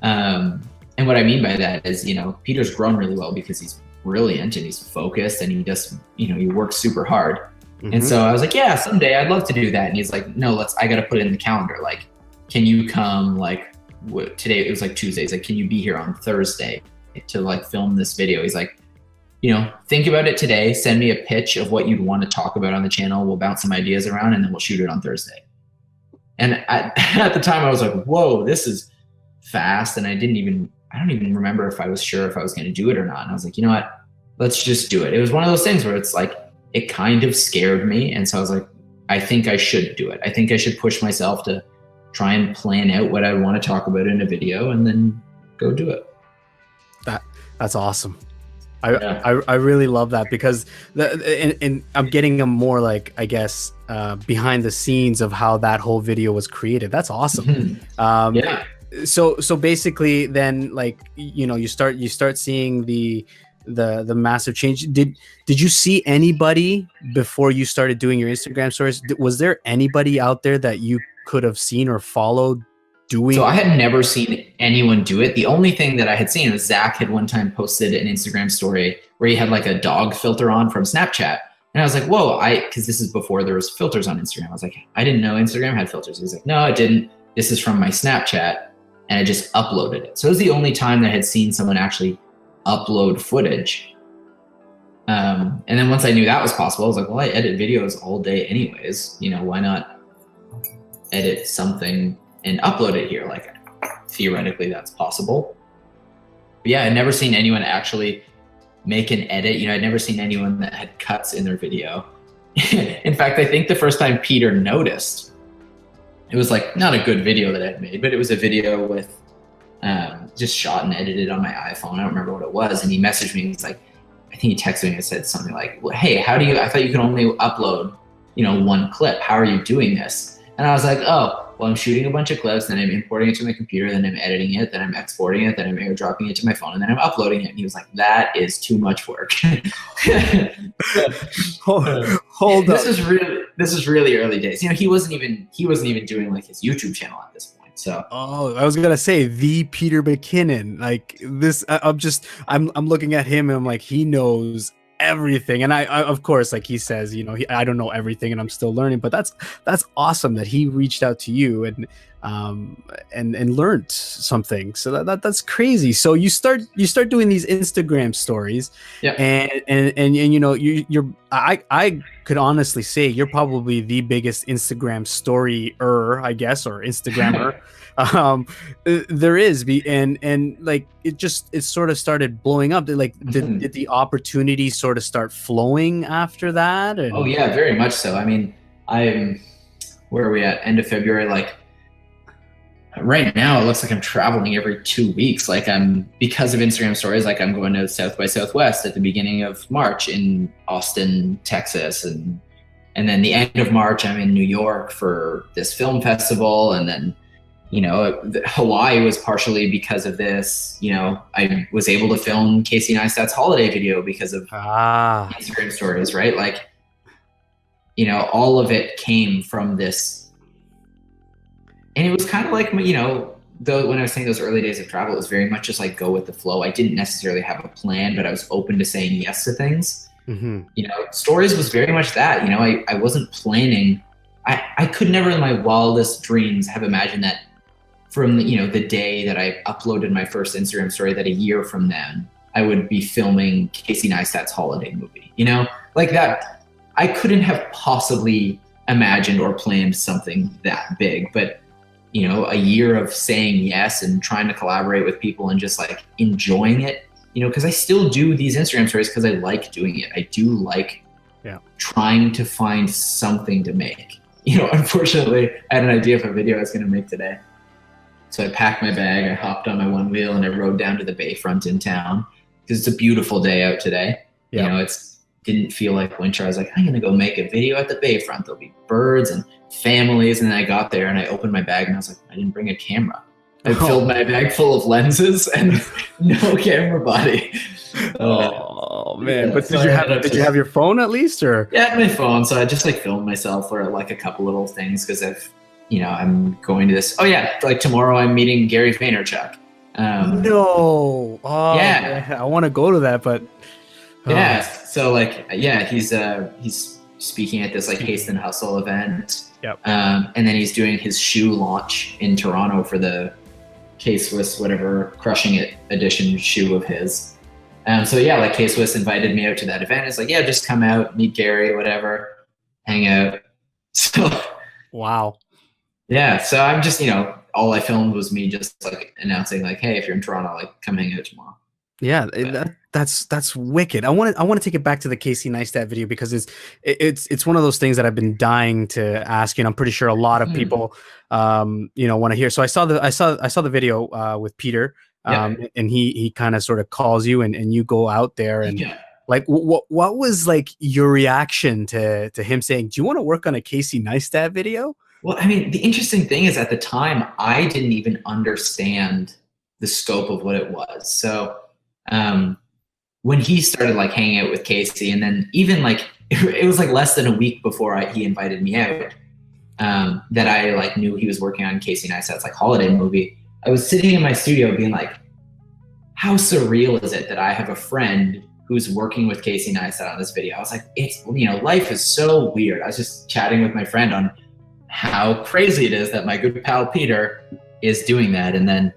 And what I mean by that is, Peter's grown really well because he's brilliant and he's focused and he just, he works super hard. Mm-hmm. And so I was like, yeah, someday I'd love to do that. And he's like, no, I got to put it in the calendar. Like, can you come today? It was like Tuesday. He's like, can you be here on Thursday to like film this video? He's like, think about it today. Send me a pitch of what you'd want to talk about on the channel. We'll bounce some ideas around and then we'll shoot it on Thursday. And at the time I was like, whoa, this is fast. And I don't even remember if I was sure if I was going to do it or not. And I was like, you know what, let's just do it. It was one of those things where it's like, it kind of scared me. And so I was like, I think I should do it. I think I should push myself to try and plan out what I want to talk about in a video and then go do it. That's awesome. I really love that because and I'm getting a more like, I guess, behind the scenes of how that whole video was created. That's awesome. Yeah. So basically then, like, you know, you start seeing the massive change. Did you see anybody before you started doing your Instagram stories? Was there anybody out there that you could have seen or followed doing? So I had never seen anyone do it. The only thing that I had seen was Zach had one time posted an Instagram story where he had like a dog filter on from Snapchat. And I was like, whoa, because this is before there was filters on Instagram. I was like, I didn't know Instagram had filters. He's like, no, it didn't. This is from my Snapchat. And I just uploaded it. So it was the only time that I had seen someone actually upload footage. And then once I knew that was possible, I was like, well, I edit videos all day anyways. You know, why not edit something and upload it here? Like, theoretically, that's possible. But yeah, I'd never seen anyone actually make an edit. You know, I'd never seen anyone that had cuts in their video. In fact, I think the first time Peter noticed, it was like not a good video that I'd made, but it was a video with just shot and edited on my iPhone. I don't remember what it was. And he messaged me. He's like, I think he texted me and said something like, well, hey, I thought you could only upload, you know, one clip. How are you doing this? And I was like, oh, well, I'm shooting a bunch of clips, then I'm importing it to my computer, then I'm editing it, then I'm exporting it, then I'm airdropping it to my phone, and then I'm uploading it. And he was like, that is too much work. Hold up. This is really early days. You know, he wasn't even doing like his YouTube channel at this point. So I was gonna say the Peter McKinnon, like this. I'm looking at him and I'm like, he knows everything. And I of course, like he says, you know, I don't know everything and I'm still learning, but that's awesome that he reached out to you and learned something. So that's crazy. So you start doing these Instagram stories. Yeah. And you know, I could honestly say you're probably the biggest Instagram story-er, I guess, or Instagrammer there is. And like it sort of started blowing up. Like did the opportunity sort of start flowing after that? Oh yeah, very much so. I mean, where are we at? End of February. Like right now, it looks like I'm traveling every 2 weeks. Like because of Instagram stories, like I'm going to South by Southwest at the beginning of March in Austin, Texas. And then the end of March, I'm in New York for this film festival. And then, you know, Hawaii was partially because of this. You know, I was able to film Casey Neistat's holiday video because of Instagram stories, right? Like, you know, all of it came from this. And it was kind of like, you know, when I was saying those early days of travel, it was very much just like go with the flow. I didn't necessarily have a plan, but I was open to saying yes to things. You know, stories was very much that. You know, I wasn't planning. I could never in my wildest dreams have imagined that from, you know, the day that I uploaded my first Instagram story, that a year from then I would be filming Casey Neistat's holiday movie. You know, like that. I couldn't have possibly imagined or planned something that big, but you know, a year of saying yes and trying to collaborate with people and just like enjoying it, you know, because I still do these Instagram stories because I like doing it. I do like trying to find something to make. You know, unfortunately, I had an idea of a video I was going to make today. So I packed my bag, I hopped on my one wheel and I rode down to the bayfront in town because it's a beautiful day out today. You know, didn't feel like winter. I was like, I'm going to go make a video at the bayfront. There'll be birds and families. And then I got there and I opened my bag and I was like, I didn't bring a camera. I filled my bag full of lenses and no camera body. Oh man. But did you have your phone at least, or? Yeah, I had my phone. So I just like filmed myself for like a couple little things. Cause I'm going to this. Oh yeah. Like tomorrow I'm meeting Gary Vaynerchuk. No. Oh, yeah. I want to go to that, but. Yeah. So like, yeah, he's speaking at this like Haste and Hustle event. Yep. And then he's doing his shoe launch in Toronto for the K-Swiss, whatever, Crushing It edition shoe of his. So yeah, like K-Swiss invited me out to that event. It's like, yeah, just come out, meet Gary, whatever, hang out. So. Wow. Yeah. So I'm just, you know, all I filmed was me just like announcing like, hey, if you're in Toronto, like come hang out tomorrow. Yeah, that's wicked. I want to take it back to the Casey Neistat video because it's one of those things that I've been dying to ask you, and I'm pretty sure a lot of people want to hear. So I saw the video with Peter and he kind of sort of calls you and you go out there and like, what was like your reaction to him saying, do you want to work on a Casey Neistat video? Well, I mean, the interesting thing is at the time, I didn't even understand the scope of what it was. So when he started like hanging out with Casey, and then even like, it was like less than a week before he invited me out, that I like knew he was working on Casey Neistat's like holiday movie. I was sitting in my studio being like, how surreal is it that I have a friend who's working with Casey Neistat on this video? I was like, it's, life is so weird. I was just chatting with my friend on how crazy it is that my good pal Peter is doing that. And then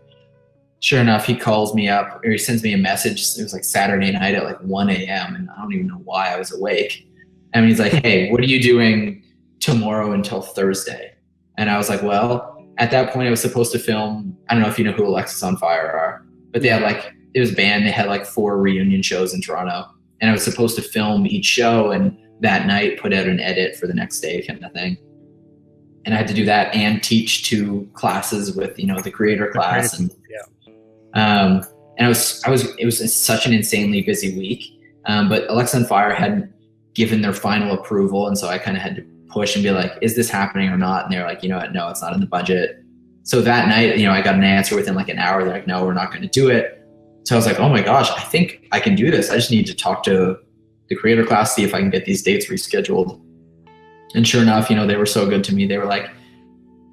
sure enough, he calls me up, or he sends me a message. It was like Saturday night at like 1 a.m. and I don't even know why I was awake. And he's like, hey, what are you doing tomorrow until Thursday? And I was like, well, at that point I was supposed to film, I don't know if you know who Alexis on Fire are, but they had like, it was a band, they had like 4 reunion shows in Toronto, and I was supposed to film each show and that night put out an edit for the next day kind of thing. And I had to do that and teach 2 classes with, the creator class. And and it was such an insanely busy week. But Alexis on Fire hadn't given their final approval. And so I kind of had to push and be like, is this happening or not? And they're like, no, it's not in the budget. So that night, I got an answer within like an hour. They're like, no, we're not going to do it. So I was like, oh my gosh, I think I can do this. I just need to talk to the creator class, see if I can get these dates rescheduled. And sure enough, they were so good to me. They were like,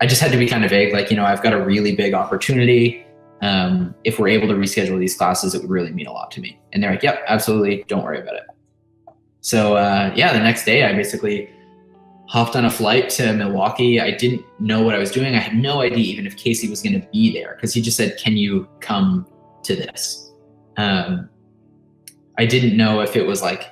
I just had to be kind of vague. Like, I've got a really big opportunity. If we're able to reschedule these classes, it would really mean a lot to me. And they're like, yep, absolutely. Don't worry about it. So, the next day I basically hopped on a flight to Milwaukee. I didn't know what I was doing. I had no idea even if Casey was going to be there, because he just said, can you come to this? I didn't know if it was like,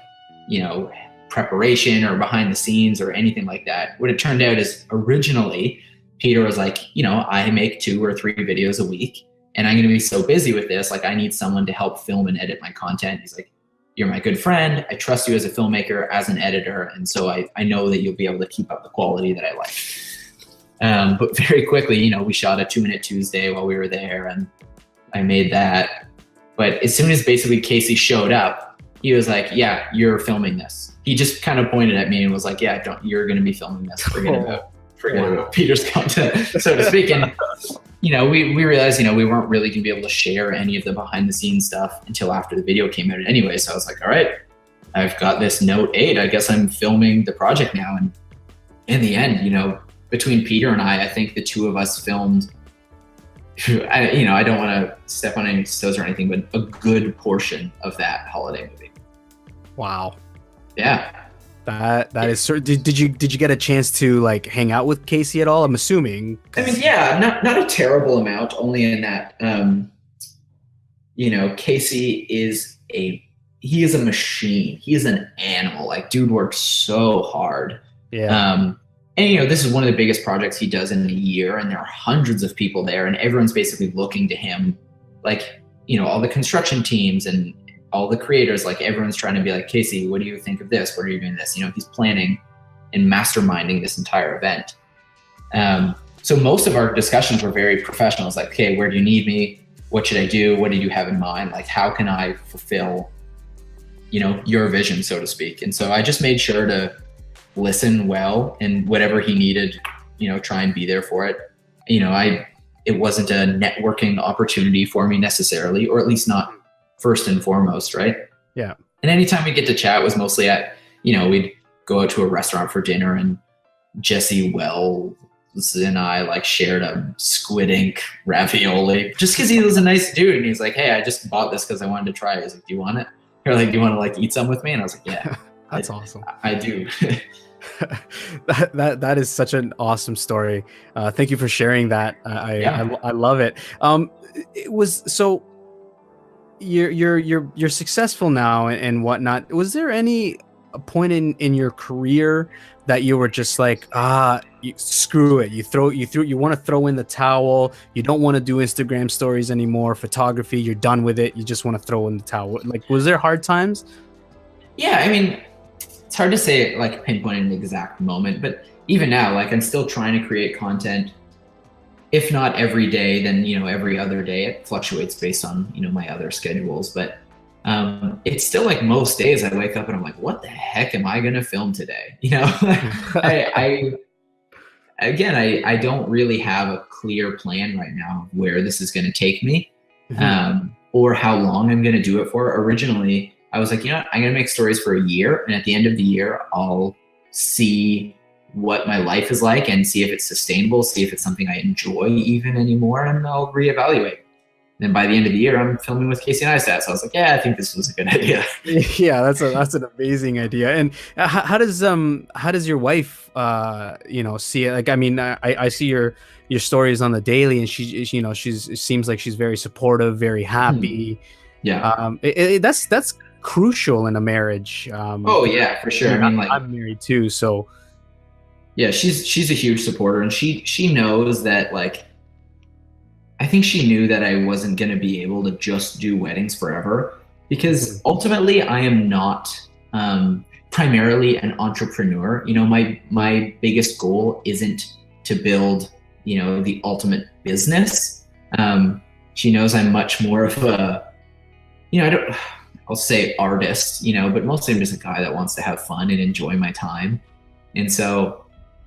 preparation or behind the scenes or anything like that. What it turned out is originally Peter was like, I make 2 or 3 videos a week and I'm going to be so busy with this. Like, I need someone to help film and edit my content. He's like, you're my good friend. I trust you as a filmmaker, as an editor. And so I know that you'll be able to keep up the quality that I like. But very quickly, we shot a 2-Minute Tuesday while we were there and I made that. But as soon as basically Casey showed up, he was like, yeah, you're filming this. He just kind of pointed at me and was like, yeah, you're going to be filming this. Forget about Peter's content, so to speak. And, we realized, we weren't really going to be able to share any of the behind the scenes stuff until after the video came out anyway. So I was like, all right, I've got this Note 8. I guess I'm filming the project now. And in the end, between Peter and I think the 2 of us filmed, I don't want to step on any toes or anything, but a good portion of that holiday movie. Wow. Yeah. That is certain. Did you get a chance to like hang out with Casey at all? I'm assuming. I mean, yeah, not a terrible amount, only in that, Casey is he is a machine. He is an animal. Like, dude works so hard. Yeah. And, this is one of the biggest projects he does in a year, and there are hundreds of people there, and everyone's basically looking to him. Like, all the construction teams and all the creators, like everyone's trying to be like, Casey, what do you think of this? What are you doing this? He's planning and masterminding this entire event. So most of our discussions were very professional. It's like, okay, where do you need me? What should I do? What did you have in mind? Like, how can I fulfill, your vision, so to speak? And so I just made sure to listen well, and whatever he needed, try and be there for it. It wasn't a networking opportunity for me necessarily, or at least not first and foremost, right? Yeah. And anytime we get to chat was mostly at, we'd go out to a restaurant for dinner, and Jesse Wells and I like shared a squid ink ravioli just because he was a nice dude. And he's like, hey, I just bought this because I wanted to try it. He's like, do you want it? You're like, do you want to like eat some with me? And I was like, yeah. That's awesome. I do. that is such an awesome story. Thank you for sharing that. I love it. It was so you're successful now and whatnot. Was there any point in your career that you were just like, screw it, you want to throw in the towel, you don't want to do Instagram stories anymore, photography, you're done with it, you just want to throw in the towel? Like, was there hard times? Yeah, I mean, it's hard to say like pinpoint an exact moment, but even now, like, I'm still trying to create content. if not every day, then, every other day. It fluctuates based on, my other schedules. But it's still like most days I wake up and I'm like, what the heck am I going to film today? I don't really have a clear plan right now of where this is going to take me, or how long I'm going to do it for. Originally, I was like, I'm going to make stories for a year. And at the end of the year, I'll see what my life is like and see if it's sustainable, see if it's something I enjoy even anymore, and I'll reevaluate. Then by the end of the year, I'm filming with Casey Neistat. So I was like, I think this was a good idea. Yeah, that's an amazing idea. And how does your wife see it? Like, I mean, I see your stories on the daily, and it seems like she's very supportive, very happy. Yeah. That's crucial in a marriage. Oh yeah, for sure. I mean, like, I'm married too, so yeah, she's a huge supporter, and she knows that, like, I think she knew that I wasn't going to be able to just do weddings forever, because ultimately I am not primarily an entrepreneur. My biggest goal isn't to build, the ultimate business. She knows I'm much more of a, I'll say artist, but mostly I'm just a guy that wants to have fun and enjoy my time. And so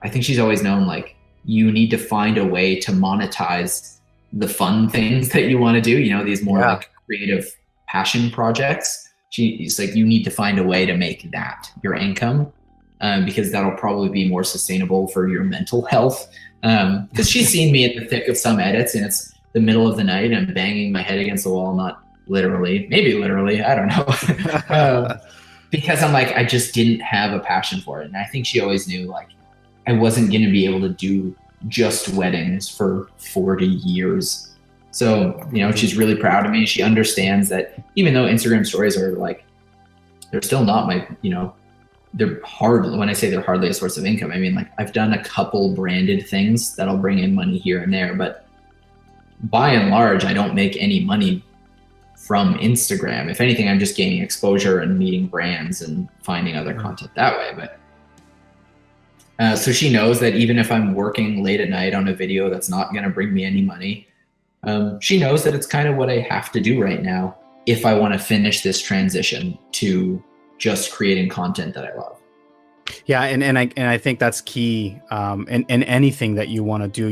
I think she's always known, like, you need to find a way to monetize the fun things that you want to do, these more like creative passion projects. She's like, you need to find a way to make that your income, because that'll probably be more sustainable for your mental health. Because she's seen me in the thick of some edits, and it's the middle of the night and I'm banging my head against the wall, not literally, maybe literally, I don't know. Because I'm like, I just didn't have a passion for it. And I think she always knew, like, I wasn't going to be able to do just weddings for 40 years. So, she's really proud of me. She understands that even though Instagram stories are like, they're still not my, they're hard. When I say they're hardly a source of income, I mean, like, I've done a couple branded things that'll bring in money here and there, but by and large, I don't make any money from Instagram. If anything, I'm just gaining exposure and meeting brands and finding other content that way. But so she knows that even if I'm working late at night on a video that's not going to bring me any money, she knows that it's kind of what I have to do right now if I want to finish this transition to just creating content that I love. Yeah, and I think that's key. In anything that you want to do,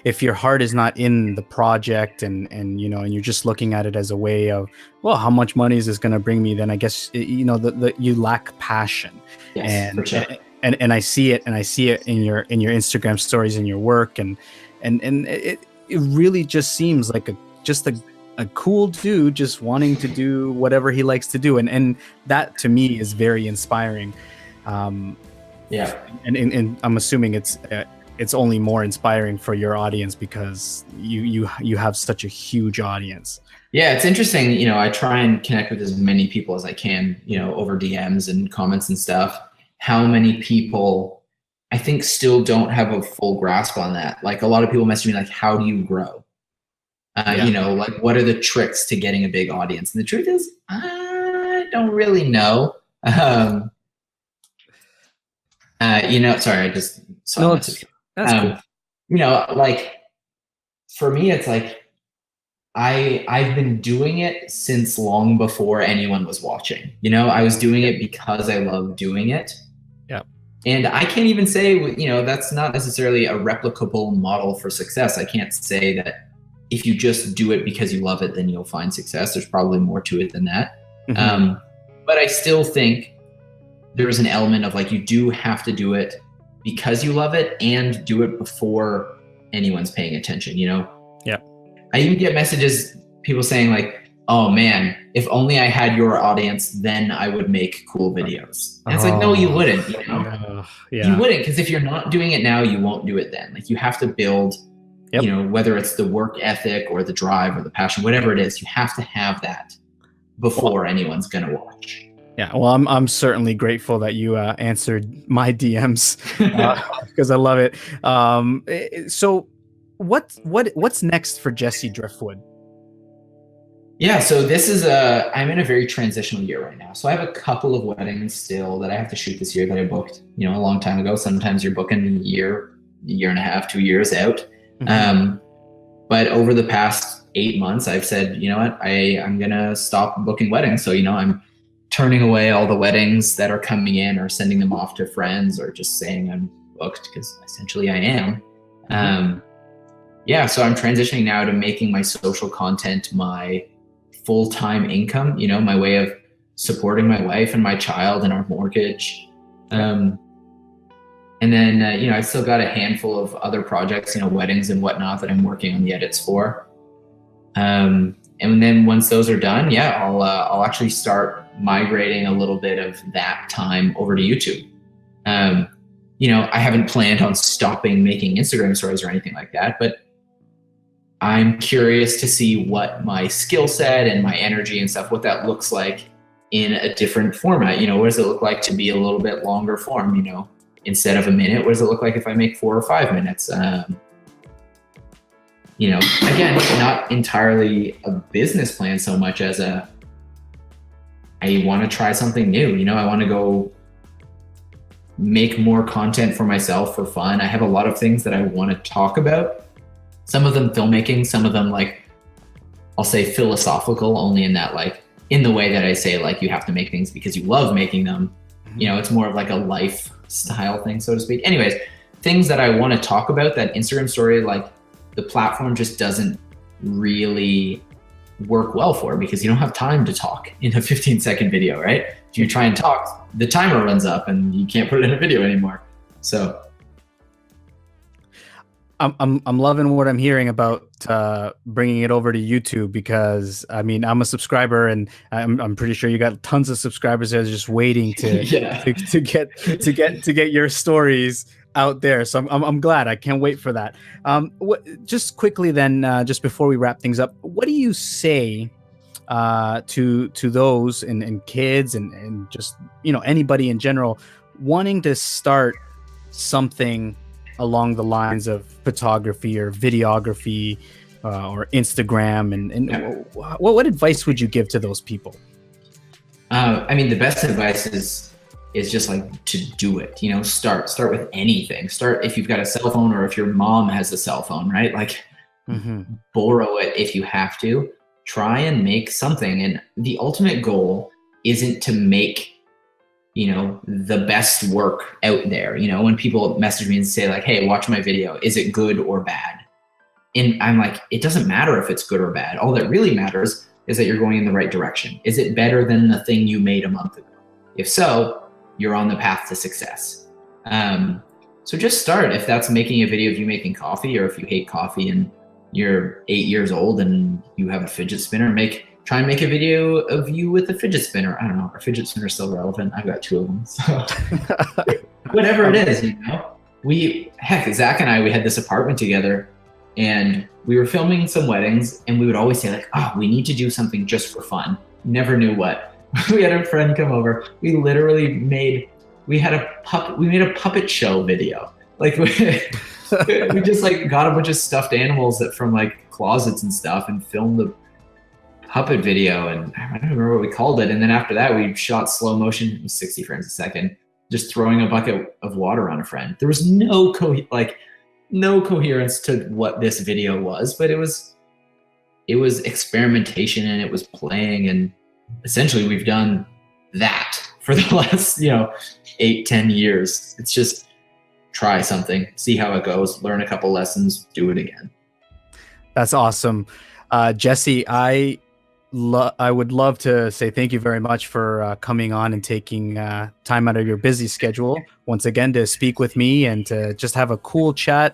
if your heart is not in the project, and you're just looking at it as a way of, well, how much money is this going to bring me? Then I guess you lack passion. Yes, and for sure. And I see it in your Instagram stories and your work, and it really just seems like a cool dude just wanting to do whatever he likes to do, and that to me is very inspiring. And I'm assuming it's only more inspiring for your audience because you have such a huge audience. Yeah, it's interesting. I try and connect with as many people as I can, over DMs and comments and stuff. How many people I think still don't have a full grasp on that. Like, a lot of people message me like, how do you grow? Like, what are the tricks to getting a big audience? And the truth is, I don't really know. Sorry, I just saw a message. That's cool. Like, for me, it's like, I've been doing it since long before anyone was watching. I was doing it because I love doing it. Yeah. And I can't even say, that's not necessarily a replicable model for success. I can't say that if you just do it because you love it, then you'll find success. There's probably more to it than that. Mm-hmm. But I still think there's an element of, like, you do have to do it because you love it and do it before anyone's paying attention, Yeah. I even get messages, people saying like, oh man, if only I had your audience, then I would make cool videos. And it's like, no, you wouldn't, Yeah. You wouldn't, because if you're not doing it now, you won't do it then. Like, you have to build, whether it's the work ethic or the drive or the passion, whatever it is, you have to have that before anyone's going to watch. Yeah, well, I'm certainly grateful that you answered my DMs because I love it. So what's next for Jesse Driftwood? Yeah, so this is I'm in a very transitional year right now. So I have a couple of weddings still that I have to shoot this year that I booked, a long time ago. Sometimes you're booking a year and a half, 2 years out. Mm-hmm. But over the past 8 months, I've said, you know what, I'm going to stop booking weddings. So, I'm turning away all the weddings that are coming in or sending them off to friends or just saying I'm booked, because essentially I am. So I'm transitioning now to making my social content my full-time income, my way of supporting my wife and my child and our mortgage. And then, I've still got a handful of other projects, weddings and whatnot that I'm working on the edits for. And then once those are done, I'll actually start migrating a little bit of that time over to YouTube. I haven't planned on stopping making Instagram stories or anything like that, but I'm curious to see what my skill set and my energy and stuff, what that looks like in a different format. What does it look like to be a little bit longer form, instead of a minute? What does it look like if I make 4 or 5 minutes? Again, not entirely a business plan so much as I want to try something new. I want to go make more content for myself for fun. I have a lot of things that I want to talk about. Some of them filmmaking, some of them I'll say philosophical, only in that in the way that I say you have to make things because you love making them. It's more of a lifestyle thing, so to speak. Anyways, things that I want to talk about that Instagram story, the platform just doesn't really work well for, because you don't have time to talk in a 15-second video, right? If you try and talk, the timer runs up and you can't put it in a video anymore. So I'm loving what I'm hearing about bringing it over to YouTube, because I'm a subscriber, and I'm pretty sure you got tons of subscribers that are just waiting to get your stories out there. So I'm glad. I can't wait for that. Just quickly then, just before we wrap things up, what do you say to those and kids and just anybody in general wanting to start something along the lines of photography or videography or Instagram, and what advice would you give to those people? The best advice is just to do it. Start with anything. Start if you've got a cell phone, or if your mom has a cell phone, right? Borrow it if you have to. Try and make something, and the ultimate goal isn't to make the best work out there. When people message me and say hey, watch my video, is it good or bad? And I'm it doesn't matter if it's good or bad. All that really matters is that you're going in the right direction. Is it better than the thing you made a month ago? If so, you're on the path to success. So just start. If that's making a video of you making coffee, or if you hate coffee and you're 8 years old and you have a fidget spinner, try and make a video of you with a fidget spinner. I don't know. Are fidget spinners still relevant? I've got 2 of them. So whatever it is, Zach and I, we had this apartment together, and we were filming some weddings, and we would always say we need to do something just for fun. Never knew what. We had a friend come over. We literally made a puppet show video. We just got a bunch of stuffed animals from closets and stuff, and filmed the puppet video, and I don't remember what we called it. And then after that, we shot slow motion. It was 60 frames a second, just throwing a bucket of water on a friend. There was no coherence to what this video was, but it was experimentation, and it was playing. And essentially we've done that for the last 8-10 years. It's just try something, see how it goes, learn a couple lessons, do it again. That's awesome. Jesse, I would love to say thank you very much for coming on and taking time out of your busy schedule once again to speak with me and to just have a cool chat,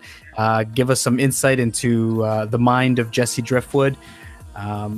give us some insight into the mind of Jesse Driftwood.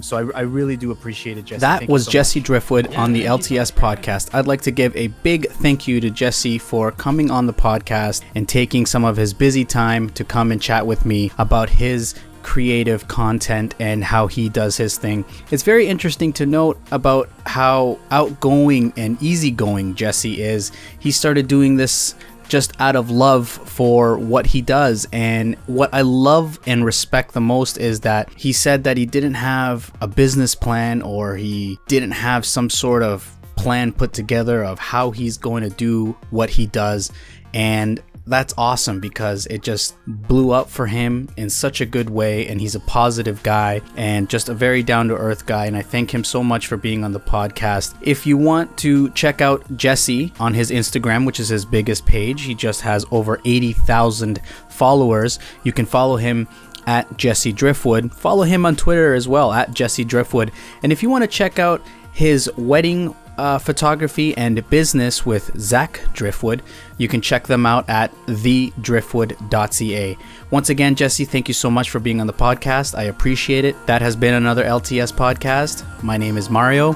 So I really do appreciate it, Jesse. That was Jesse Driftwood on the LTS podcast. I'd like to give a big thank you to Jesse for coming on the podcast and taking some of his busy time to come and chat with me about his creative content and how he does his thing. It's very interesting to note about how outgoing and easygoing Jesse is. He started doing this just out of love for what he does. And what I love and respect the most is that he said that he didn't have a business plan, or he didn't have some sort of plan put together of how he's going to do what he does. And that's awesome because it just blew up for him in such a good way, and he's a positive guy and just a very down-to-earth guy, and I thank him so much for being on the podcast. If you want to check out Jesse on his Instagram, which is his biggest page, he just has over 80,000 followers. You can follow him at Jesse Driftwood. Follow him on Twitter as well, at Jesse Driftwood. And if you want to check out his wedding photography and business with Zach Driftwood, you can check them out at thedriftwood.ca. Once again, Jesse, thank you so much for being on the podcast. I appreciate it. That has been another LTS podcast. My name is Mario.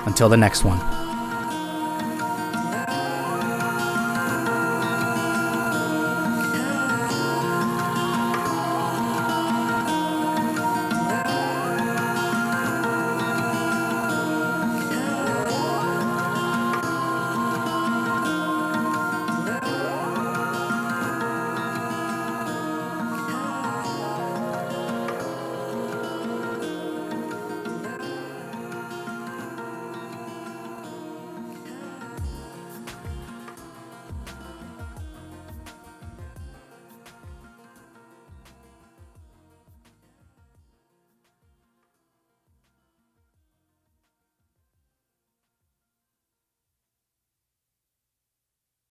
Until the next one.